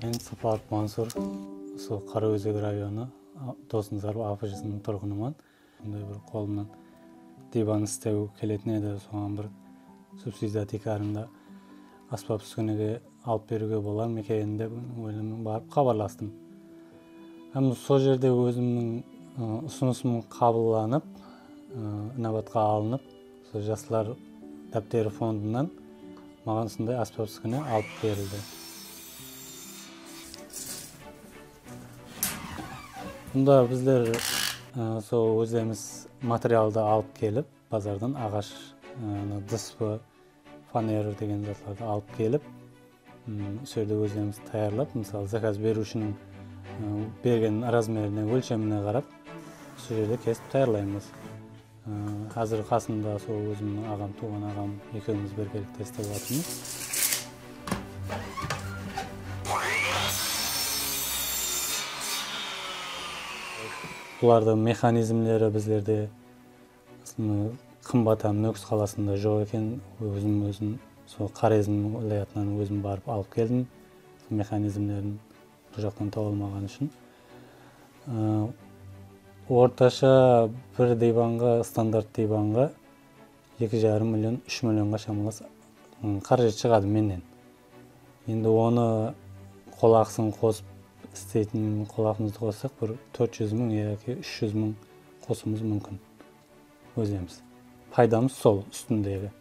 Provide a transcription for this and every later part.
Мен Сапаров Мансур, сол Караөзек районы, Досынзар АПЖ-сының тұрғынымын. Бұндай бір қолымнан диван істеу келетін еді, соған бір субсидия текарында аспап үскенеге алып беруге болар ма екен деп ойланып барып хабарластым. Hem сол жерде өзімнің ұсынысым қабылданып, инабатқа алынып, сол жастар дәптері фондынан маған сондай аспап үскене алып берілді. Бұнда біздер сол өзіміз материалды алып келіп, базардан ағаш, дыспы, фанер деген затларды алып келіп, сол жерде өзіміз таярлап, мысалы заказ берушінің берген размеріне, өлшеміне қарап, сол жерде кесіп таярлаймыз. Қазір қасымда сол өзімнің ағам, туған ағам екеуміз біргелікте істеп жатырмыз. Бұлардың механизмлері біздерде қымбат Нөкіс қаласында жоқ екен. Өзім сол Қарезм уәлаятынан өзім барып алып келдім. Механизмлерін бұл жақтан табылмаған үшін. Орташа бір диванға, стандарт диванға 2,5 миллион, 3 миллионға шамалас қаржы шығады менен. Енді оны қолақсын қосып істейтін қолақымызды қоссақ, бір 400 мың яки 300 мың қосымыз мүмкін өзіміз. Пайдамыз сол үстіндегі.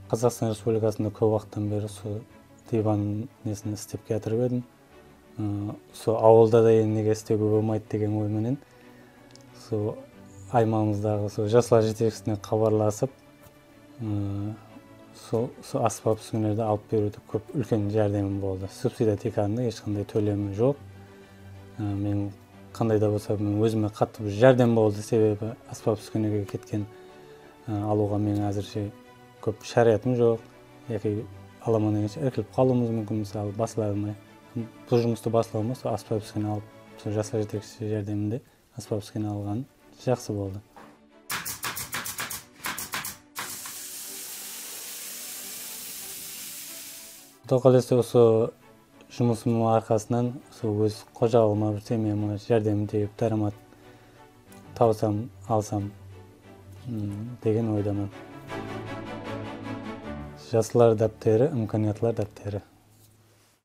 Қазақстан Республикасында көп уақыттан бері сол диван несін істеп кетіріп едім. Сол ауылда да неге істеуге болмайды деген ойменен сол аймағымыздағы сол жастар жетекшісіне хабарласып, сол аспап үскенелерді алып беруде көп үлкен жәрдемім болды. Субсидия текарында ешқандай төлемі жоқ. Мен қандай да болса, мен өзіме қатты бір жәрдем болды, себебі аспап үскенеге кеткен алуға мен әзірше көп шариатым жоқ. Яки аламан дегенше іркіліп қалуымыз мүмкін, мысалы басыла алмай. Бұл жұмысты басылауыма сол аспап үскене алып, сол жастар жетекшісі жәрдемінде аспап үскене алған жақсы болды. Тоқалесте осы жұмысымның арқасынан өз қожалығыма, семьяма жәрдемім тегіп, дарамат тауысам, алсам деген ойдамын. Жастар дәптері, имканиятлар дәптері.